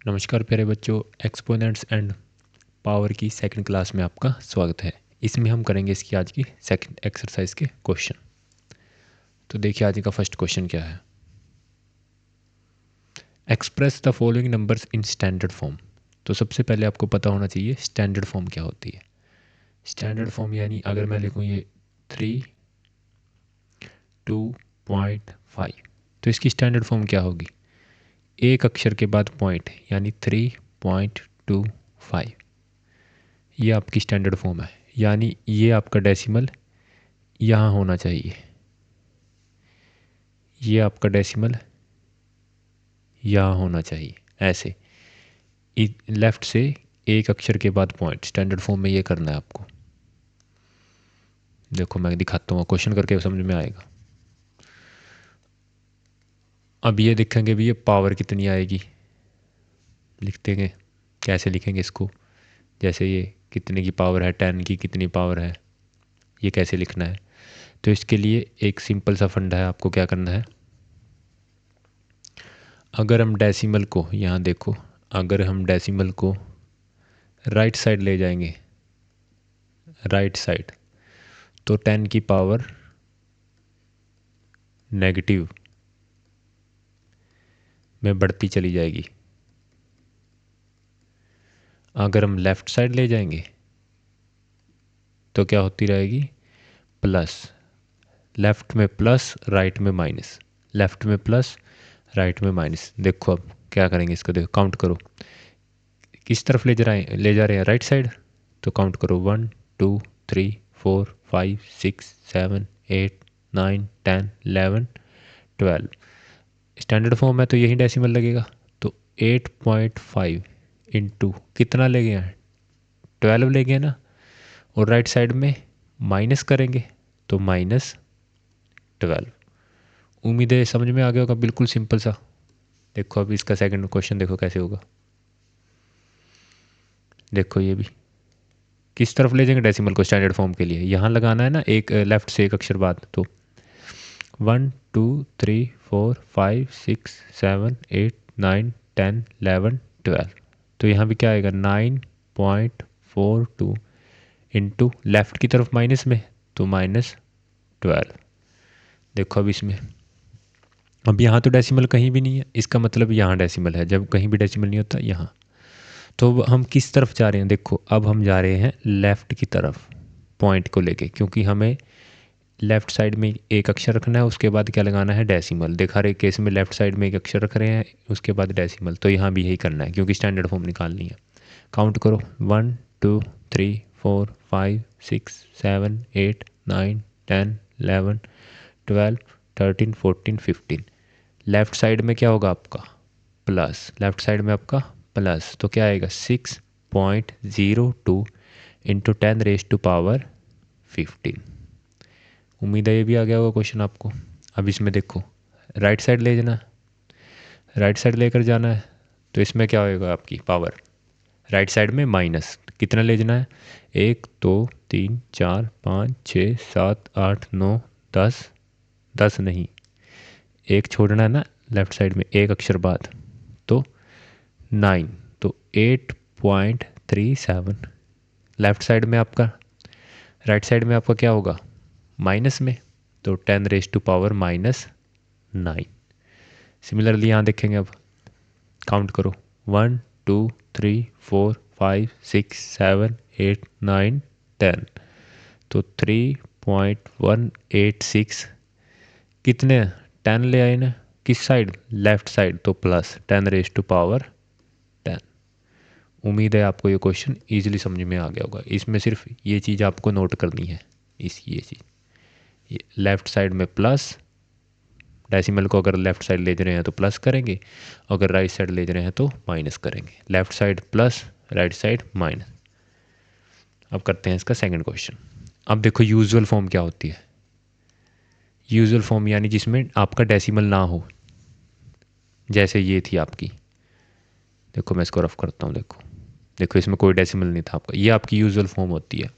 नमस्कार प्यारे बच्चों, एक्सपोनेंट्स एंड पावर की सेकंड क्लास में आपका स्वागत है। इसमें हम करेंगे इसकी आज की सेकंड एक्सरसाइज के क्वेश्चन। तो देखिए आज का फर्स्ट क्वेश्चन क्या है। Express the following numbers in standard form. तो सबसे पहले आपको पता होना चाहिए स्टैंडर्ड फॉर्म क्या होती है। स्टैंडर्ड फॉर्म यानी अगर मैं लिखूँ ये 3.2.5 तो इसकी स्टैंडर्ड फॉर्म क्या होगी। एक अक्षर के बाद पॉइंट यानी 3.25। ये आपकी स्टैंडर्ड फॉर्म है, यानी ये आपका डेसिमल यहाँ होना चाहिए, ये आपका डेसिमल यहाँ होना चाहिए। ऐसे लेफ्ट से एक अक्षर के बाद पॉइंट, स्टैंडर्ड फॉर्म में ये करना है आपको। देखो मैं दिखाता हूँ, क्वेश्चन करके समझ में आएगा। अब ये देखेंगे भी ये पावर कितनी आएगी, लिखते हैं कैसे लिखेंगे इसको। जैसे ये कितने की पावर है, 10 की कितनी पावर है, ये कैसे लिखना है। तो इसके लिए एक सिंपल सा फंडा है, आपको क्या करना है। अगर हम डेसिमल को यहाँ देखो, अगर हम डेसिमल को राइट साइड ले जाएंगे, राइट साइड, तो 10 की पावर नेगेटिव में बढ़ती चली जाएगी। अगर हम लेफ़्ट साइड ले जाएंगे तो क्या होती रहेगी, प्लस। लेफ़्ट में प्लस, राइट में माइनस, लेफ़्ट में प्लस, राइट में माइनस। देखो अब क्या करेंगे इसको, देखो काउंट करो किस तरफ ले जा रहे हैं, राइट साइड। तो काउंट करो 1 2 3 4 5 6 7 8 9 10 11 12। स्टैंडर्ड फॉर्म है तो यही डेसिमल लगेगा। तो 8.5 इंटू कितना ले गए हैं, 12 ले गए ना। और राइट साइड में माइनस करेंगे तो -12। उम्मीद है समझ में आ गया होगा, बिल्कुल सिंपल सा। देखो अब इसका सेकंड क्वेश्चन देखो कैसे होगा। देखो ये भी किस तरफ ले जाएंगे डेसिमल को स्टैंडर्ड फॉर्म के लिए, यहाँ लगाना है ना, एक लेफ्ट से एक अक्षर बाद। तो 1 2 3 4 5 6 7 8 9 10 11 12। तो यहाँ भी क्या आएगा 9.42 इंटू लेफ्ट की तरफ माइनस में तो -12। देखो अब इसमें, अब यहाँ तो डेसिमल कहीं भी नहीं है, इसका मतलब यहाँ डेसिमल है। जब कहीं भी डेसिमल नहीं होता यहाँ। तो हम किस तरफ जा रहे हैं, देखो अब हम जा रहे हैं लेफ़्ट की तरफ पॉइंट को लेके, क्योंकि हमें लेफ़्ट साइड में एक अक्षर रखना है, उसके बाद क्या लगाना है, डेसिमल। देखा रहे केस में लेफ़्ट साइड में एक अक्षर रख रहे हैं, उसके बाद डेसिमल। तो यहाँ भी यही करना है क्योंकि स्टैंडर्ड फॉर्म निकालनी है। काउंट करो 1 2 3 4 5 6 7 8 9 10 11 12 13 14 15। लेफ़्ट साइड में क्या होगा आपका, प्लस। लेफ़्ट साइड में आपका प्लस, तो क्या आएगा 6.02 इंटू 10⁻⁵। उम्मीद है ये भी आ गया होगा क्वेश्चन आपको। अब इसमें देखो राइट साइड ले जाना, राइट साइड लेकर जाना है। तो इसमें क्या होगा आपकी पावर, राइट साइड में माइनस कितना ले जाना है, 1 2 3 4 5 6 7 8 9 10। 10 नहीं, एक छोड़ना है ना लेफ्ट साइड में एक अक्षर बाद, तो 9। तो 8.37 लेफ्ट साइड में आपका, राइट साइड में आपका क्या होगा माइनस में, तो 10⁻⁻9। सिमिलरली यहाँ देखेंगे, अब काउंट करो 1 2 3 4 5 6 7 8 9 10। तो 3.186 कितने 10 ले आए ना, किस साइड, लेफ्ट साइड, तो प्लस 10⁻10। उम्मीद है आपको ये क्वेश्चन इजीली समझ में आ गया होगा। इसमें सिर्फ ये चीज़ आपको नोट करनी है, ये चीज़, ये लेफ़्ट साइड में प्लस, डेसिमल को अगर लेफ़्ट साइड ले जा रहे हैं तो प्लस करेंगे, अगर राइट साइड ले जा रहे हैं तो माइनस करेंगे। Left side plus, right side minus. अब करते हैं इसका सेकंड क्वेश्चन। अब देखो यूजुअल फॉर्म क्या होती है। यूजुअल फॉर्म यानी जिसमें आपका डेसिमल ना हो, जैसे ये थी आपकी। देखो मैं इसको रफ करता हूँ, देखो देखो इसमें कोई डेसिमल नहीं था आपका, ये आपकी यूजुअल फॉर्म होती है।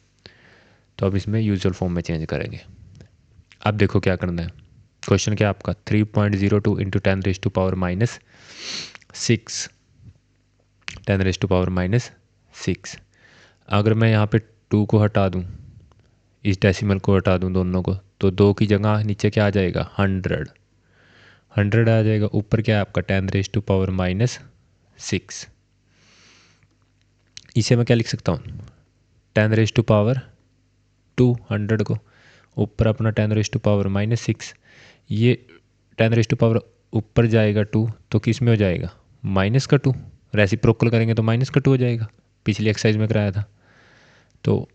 तो अब इसमें यूजुअल फॉर्म में चेंज करेंगे। अब देखो क्या करना है, क्वेश्चन क्या आपका 3.02 इंटू 10⁻⁻6। 10⁻⁻6। अगर मैं यहाँ पे 2 को हटा दूँ, इस डेसिमल को हटा दूँ दोनों को, तो 2 की जगह नीचे क्या आ जाएगा, 100 आ जाएगा। ऊपर क्या है आपका 10⁻⁻6। इसे मैं क्या लिख सकता हूँ, 10⁻200 को, ऊपर अपना 10⁻⁻6। ये 10⁻, ऊपर जाएगा 2 तो किस में हो जाएगा, माइनस का 2। रेसिप्रोकल करेंगे तो माइनस का 2 हो जाएगा, पिछली एक्सरसाइज में कराया था। तो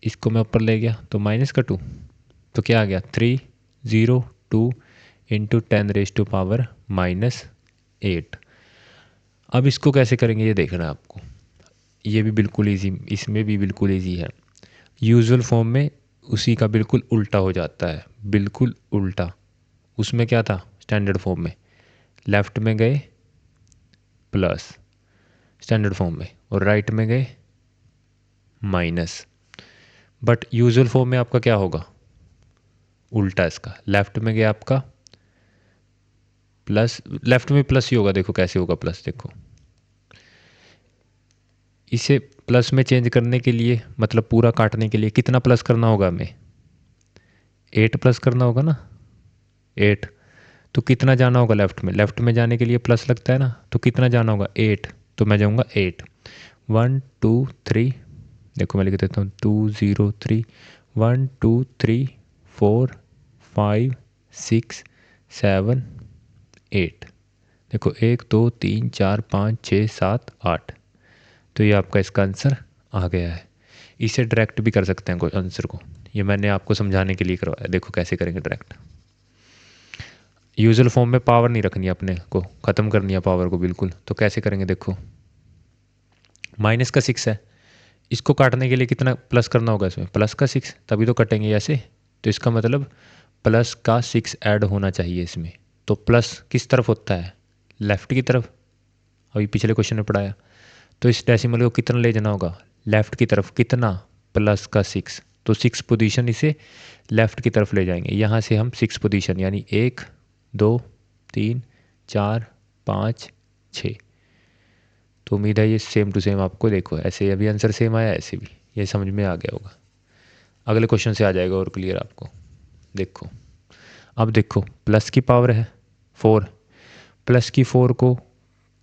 इसको मैं ऊपर ले गया तो माइनस का 2, तो क्या आ गया 302 इंटू 10⁻⁻8। अब इसको कैसे करेंगे ये देखना है आपको। ये भी बिल्कुल ईजी, इसमें भी बिल्कुल ईजी है। यूजुअल फॉर्म में उसी का बिल्कुल उल्टा हो जाता है, बिल्कुल उल्टा। उसमें क्या था स्टैंडर्ड फॉर्म में, लेफ्ट में गए प्लस स्टैंडर्ड फॉर्म में, और राइट में गए माइनस। बट यूजुअल फॉर्म में आपका क्या होगा, उल्टा इसका। लेफ्ट में गया आपका प्लस, लेफ्ट में प्लस ही होगा। देखो कैसे होगा प्लस, देखो इसे प्लस में चेंज करने के लिए, मतलब पूरा काटने के लिए कितना प्लस करना होगा हमें, 8 प्लस करना होगा ना, 8। तो कितना जाना होगा लेफ्ट में, लेफ्ट में जाने के लिए प्लस लगता है ना, तो कितना जाना होगा 8, तो मैं जाऊँगा 8। 1 2 3, देखो मैं लिख देता हूँ 2 0 3, 1 2 3 4 5 6 7 8। देखो 1 2 3 4 5 6 7 8। तो ये आपका इसका आंसर आ गया है। इसे डायरेक्ट भी कर सकते हैं कोई आंसर को, ये मैंने आपको समझाने के लिए करवाया। देखो कैसे करेंगे डायरेक्ट। यूजुअल फॉर्म में पावर नहीं रखनी है, अपने को ख़त्म करनी है पावर को बिल्कुल। तो कैसे करेंगे, देखो माइनस का 6 है, इसको काटने के लिए कितना प्लस करना होगा इसमें, प्लस का 6, तभी तो कटेंगे ऐसे। तो इसका मतलब प्लस का 6 ऐड होना चाहिए इसमें। तो प्लस किस तरफ होता है, लेफ़्ट की तरफ, अभी पिछले क्वेश्चन में पढ़ाया। तो इस डेसिमल को कितना ले जाना होगा, लेफ़्ट की तरफ। कितना, प्लस का 6। तो 6 पोजीशन इसे लेफ़्ट की तरफ ले जाएंगे। यहाँ से हम 6 पोजीशन, यानी 1 2 3 4 5 6। तो उम्मीद है ये सेम टू सेम आपको, देखो ऐसे अभी आंसर सेम आया, ऐसे भी ये समझ में आ गया होगा। अगले क्वेश्चन से आ जाएगा और क्लियर आपको। देखो अब देखो प्लस की पावर है 4, प्लस की 4 को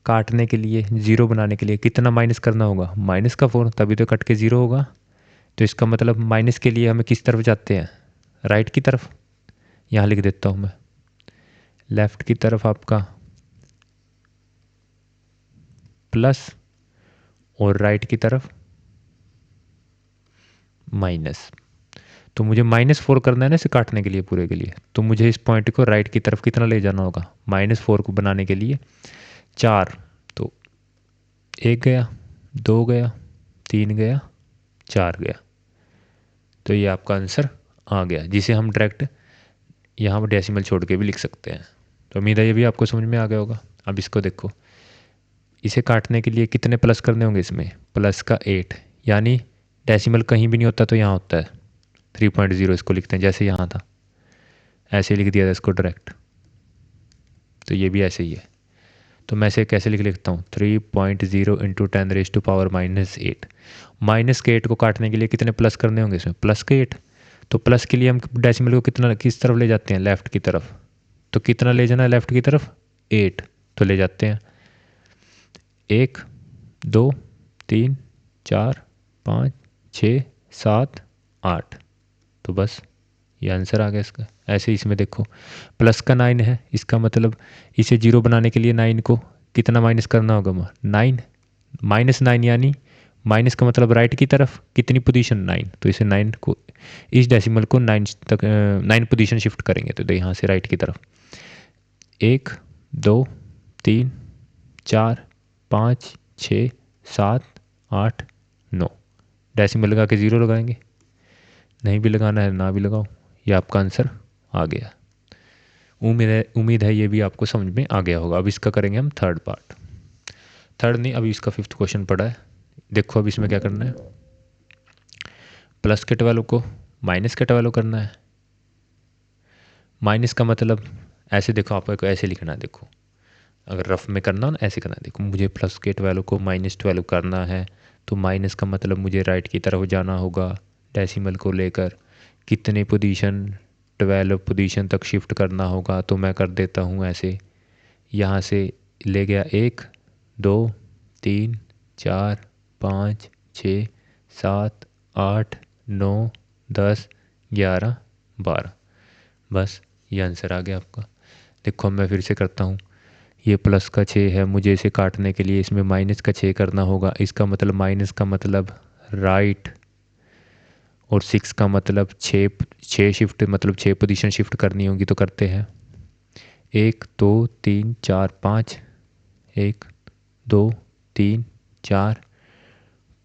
काटने के लिए, ज़ीरो बनाने के लिए कितना माइनस करना होगा, माइनस का 4, तभी तो कट के ज़ीरो होगा। तो इसका मतलब माइनस के लिए हमें किस तरफ जाते हैं, राइट की तरफ। यहाँ लिख देता हूँ मैं, लेफ़्ट की तरफ आपका प्लस और राइट की तरफ माइनस। तो मुझे -4 करना है ना इसे काटने के लिए, पूरे के लिए। तो मुझे इस पॉइंट को राइट की तरफ कितना ले जाना होगा, -4 को बनाने के लिए 4। तो 1 गया, 2 गया, 3 गया, 4 गया। तो ये आपका आंसर आ गया, जिसे हम डायरेक्ट यहाँ पर डेसिमल छोड़ के भी लिख सकते हैं। तो उम्मीद है ये भी आपको समझ में आ गया होगा। अब इसको देखो, इसे काटने के लिए कितने प्लस करने होंगे इसमें, प्लस का 8, यानी डेसिमल कहीं भी नहीं होता तो यहाँ होता है 3.0। इसको लिखते हैं जैसे यहाँ था, ऐसे लिख दिया था इसको डायरेक्ट। तो ये भी ऐसे ही है। तो मैं इसे कैसे लिखता हूँ, 3.0 इंटू 10⁻⁻8। माइनस के 8 को काटने के लिए कितने प्लस करने होंगे इसमें, प्लस के 8। तो प्लस के लिए हम डेसिमल को कितना, किस तरफ ले जाते हैं, लेफ़्ट की तरफ। तो कितना ले जाना है लेफ़्ट की तरफ, 8। तो ले जाते हैं 1 2 3 4 5 6 7 8। तो बस ये आंसर आ गया इसका। ऐसे इसमें देखो प्लस का 9 है, इसका मतलब इसे जीरो बनाने के लिए 9 को कितना माइनस करना होगा, 9। -9 यानी माइनस का मतलब राइट की तरफ कितनी पोजीशन, 9। तो इसे 9 को, इस डेसिमल को 9 तक 9 पोजीशन शिफ्ट करेंगे। तो यहाँ से राइट की तरफ 1 2 3 4 5 6 7 8 9। डेसिमल लगा के ज़ीरो लगाएंगे, नहीं भी लगाना है ना भी लगाओ। ये आपका आंसर आ गया। उम्मीद है ये भी आपको समझ में आ गया होगा। अब इसका करेंगे हम थर्ड पार्ट। थर्ड नहीं, अभी इसका 5th क्वेश्चन पड़ा है। देखो अब इसमें क्या करना है, प्लस के 12 को माइनस के 12 करना है। माइनस का मतलब ऐसे देखो, आपको ऐसे लिखना है। देखो अगर रफ में करना हो ना ऐसे करना, देखो मुझे प्लस के 12 को -12 करना है तो माइनस का मतलब मुझे राइट की तरफ जाना होगा डेसिमल को लेकर, कितने पोजीशन 12 पोजीशन तक शिफ्ट करना होगा, तो मैं कर देता हूँ ऐसे, यहाँ से ले गया 1 2 3 4 5 6 7 8 9 10 11 12, बस ये आंसर आ गया आपका। देखो अब मैं फिर से करता हूँ, ये प्लस का 6 है, मुझे इसे काटने के लिए इसमें माइनस का 6 करना होगा, इसका मतलब माइनस का मतलब राइट, और 6 का मतलब 6 शिफ्ट मतलब 6 पोजीशन शिफ्ट करनी होगी, तो करते हैं 1 2 3 4 5, 1 2 3 4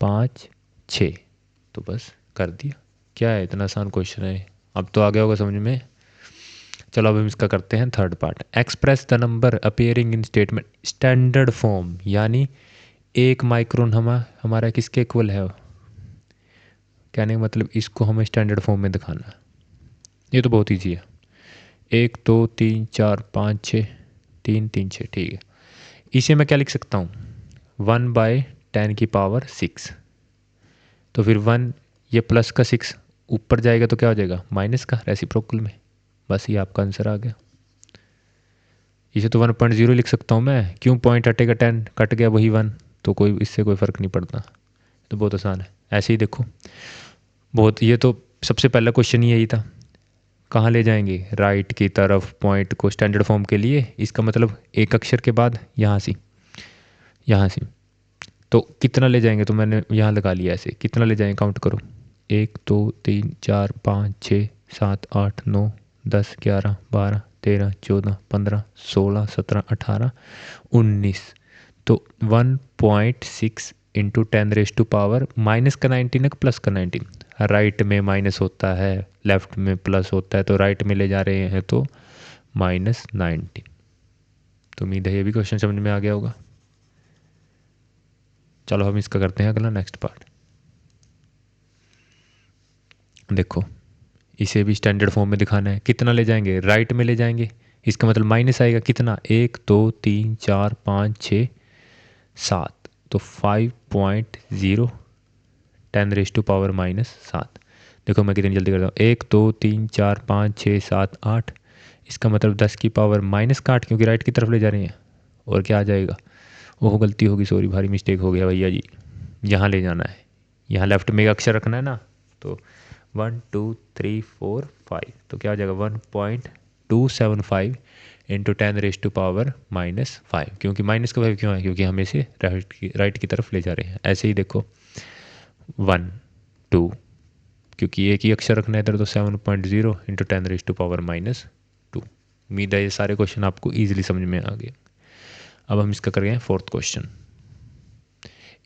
5 6, तो बस कर दिया। क्या है, इतना आसान क्वेश्चन है, अब तो आ गया होगा समझ में। चलो अब हम इसका करते हैं third part. Express the number appearing in statement standard form, यानी 1 माइक्रोन हमारा किसके इक्वल है, कहने का मतलब इसको हमें स्टैंडर्ड फॉर्म में दिखाना है। ये तो बहुत ईजी है, 1 2 3 4 5 6 3 3 6, ठीक है। इसे मैं क्या लिख सकता हूँ, 1/10⁶। तो फिर 1, ये प्लस का 6 ऊपर जाएगा तो क्या हो जाएगा, माइनस का रेसिप्रोकल में, बस ये आपका आंसर आ गया। इसे तो 1.0 लिख सकता हूँ मैं, क्यों, पॉइंट हटेगा 10 कट गया वही 1, तो कोई इससे कोई फ़र्क नहीं पड़ता, तो बहुत आसान है। ऐसे ही देखो बहुत, ये तो सबसे पहला क्वेश्चन ही यही था, कहाँ ले जाएंगे, राइट की तरफ पॉइंट को स्टैंडर्ड फॉर्म के लिए, इसका मतलब एक अक्षर के बाद यहाँ से तो कितना ले जाएंगे, तो मैंने यहाँ लगा लिया ऐसे, कितना ले जाएंगे काउंट करो, 1 2 3 4 5 6 7 8 9 10 11 12 13 14 15 16 17 18 19, तो 1.6 इंटू 10⁻⁻, माइनस का 19 है प्लस का 19, राइट में माइनस होता है लेफ्ट में प्लस होता है, तो राइट में ले जा रहे हैं तो -19। तो उम्मीद है ये भी क्वेश्चन समझ में आ गया होगा। चलो हम इसका करते हैं अगला नेक्स्ट पार्ट। देखो इसे भी स्टैंडर्ड फॉर्म में दिखाना है, कितना ले जाएंगे, राइट में ले जाएंगे, इसका मतलब माइनस आएगा कितना, 1 2 3 4 5 6 7, तो 5.0 10⁻⁻7। देखो मैं कितनी जल्दी करता हूँ, 1 2 3 4 5 6 7 8, इसका मतलब 10⁻⁻8, क्योंकि राइट की तरफ ले जा रहे हैं, और क्या आ जाएगा, ओह गलती होगी, सॉरी भारी मिस्टेक हो गया भैया जी, यहाँ ले जाना है, यहाँ लेफ्ट में एक अक्षर रखना है ना, तो 1 2 3 4 5, तो क्या हो जाएगा 1.275 इंटू 10⁻⁻5, क्योंकि माइनस का 5 क्यों है, क्योंकि हम इसे राइट की तरफ ले जा रहे हैं। ऐसे ही देखो 1 2, क्योंकि एक ही अक्षर रखना है इधर, तो 7.0 इंटू 10⁻⁻2। उम्मीद है ये सारे क्वेश्चन आपको ईजिली समझ में आ गए। अब हम इसका करेंगे fourth question.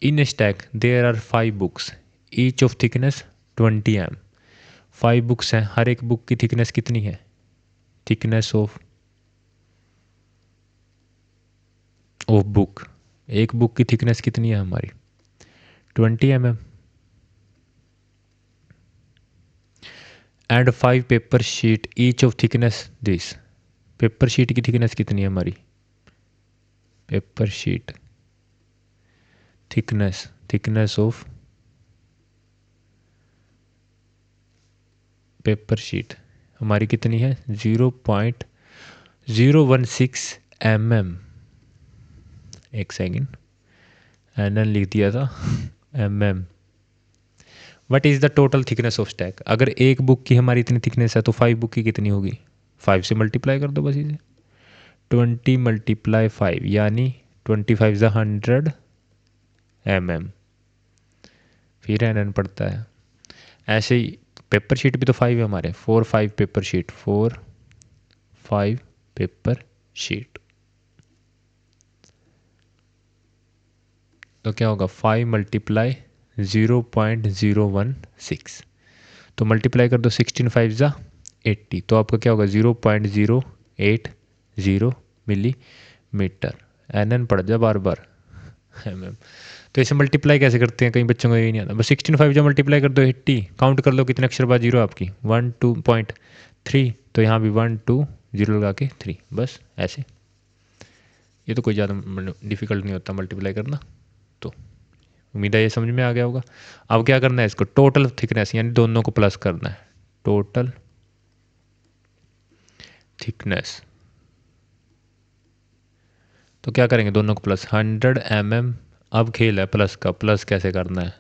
In stack there are 5 books each of thickness 20 mm। 5 books हैं, हर एक बुक की थिकनेस कितनी है, थिकनेस ऑफ बुक, एक बुक की थिकनेस कितनी है हमारी 20 mm। And 5 paper sheet each of thickness this, paper sheet की थिकनेस कितनी है हमारी, paper sheet thickness of paper sheet हमारी कितनी है 0.016 mm। एक सेकेंड, एन लिख दिया था mm। What is the total thickness of stack, अगर एक बुक की हमारी इतनी थिकनेस है तो 5 बुक की कितनी होगी, 5 से मल्टीप्लाई कर दो बस इसे, 20 × 5 यानी 25 × 100 mm, फिर एन पड़ता है। ऐसे ही पेपर शीट भी तो 5 है हमारे, 4 5 पेपर शीट, 4 5 पेपर शीट, तो क्या होगा 5 × 0.016, तो मल्टीप्लाई कर दो 16 5 × 80, तो आपका क्या होगा 0.080 मिलीमीटर, एन पड़ जा बार बार mm। तो इसे मल्टीप्लाई कैसे करते हैं, कई बच्चों को यही नहीं आता, बस 16 5 जब मल्टीप्लाई कर दो 80, काउंट कर लो कितने अक्षर बाद जीरो आपकी 1 2.3, तो यहाँ भी 1 2 0 लगा के 3, बस ऐसे, ये तो कोई ज़्यादा डिफ़िकल्ट नहीं होता मल्टीप्लाई करना। तो उम्मीद है ये समझ में आ गया होगा। अब क्या करना है, इसको टोटल थिकनेस यानी दोनों को प्लस करना है, टोटल थिकनेस। तो क्या करेंगे, दोनों को प्लस 100 mm। अब खेल है प्लस का, प्लस कैसे करना है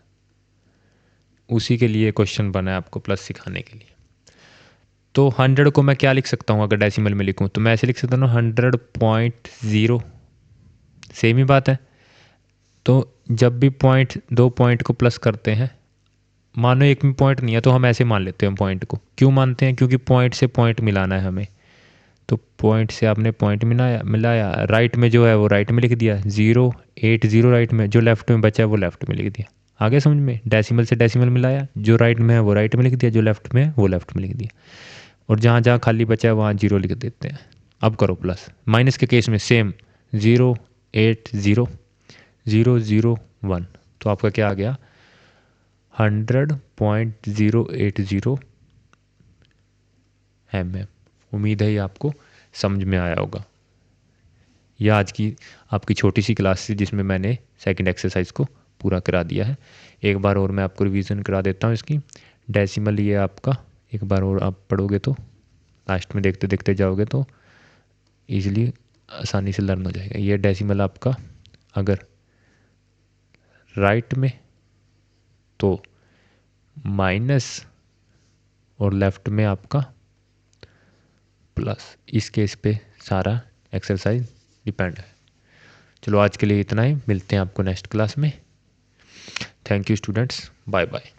उसी के लिए क्वेश्चन बना है आपको प्लस सिखाने के लिए। तो 100 को मैं क्या लिख सकता हूँ, अगर डेसिमल में लिखूँ तो मैं ऐसे लिख सकता हूँ 100.0, सेम ही बात है। तो जब भी दो पॉइंट को प्लस करते हैं, मानो एक में पॉइंट नहीं है तो हम ऐसे मान लेते हैं पॉइंट को। क्यों मानते हैं, क्योंकि पॉइंट से पॉइंट मिलाना है हमें। तो पॉइंट से आपने पॉइंट मिलाया, राइट में जो है वो राइट में लिख दिया, 080 राइट में, जो लेफ्ट में बचा है वो लेफ्ट में लिख दिया। आगे समझ में, डेसिमल से डेसिमल मिलाया, जो राइट में है वो राइट में लिख दिया, जो लेफ्ट में है वो लेफ्ट में लिख दिया, और जहाँ जहाँ खाली बचा है वहाँ 0 लिख देते हैं। अब करो प्लस। माइनस के केस में सेम, 080,001, तो आपका क्या आ गया, 100.080 mm। उम्मीद है ये आपको समझ में आया होगा। यह आज की आपकी छोटी सी क्लास थी जिसमें मैंने सेकंड एक्सरसाइज को पूरा करा दिया है। एक बार और मैं आपको रिवीजन करा देता हूँ इसकी। डेसिमल ये आपका एक बार और आप पढ़ोगे तो लास्ट में देखते देखते जाओगे तो ईजिली आसानी से लर्न हो जाएगा। ये डेसिमल आपका अगर राइट में तो माइनस और लेफ्ट में आपका प्लस, इस केस पे सारा एक्सरसाइज डिपेंड है। चलो आज के लिए इतना ही, मिलते हैं आपको नेक्स्ट क्लास में। Thank you students, bye bye.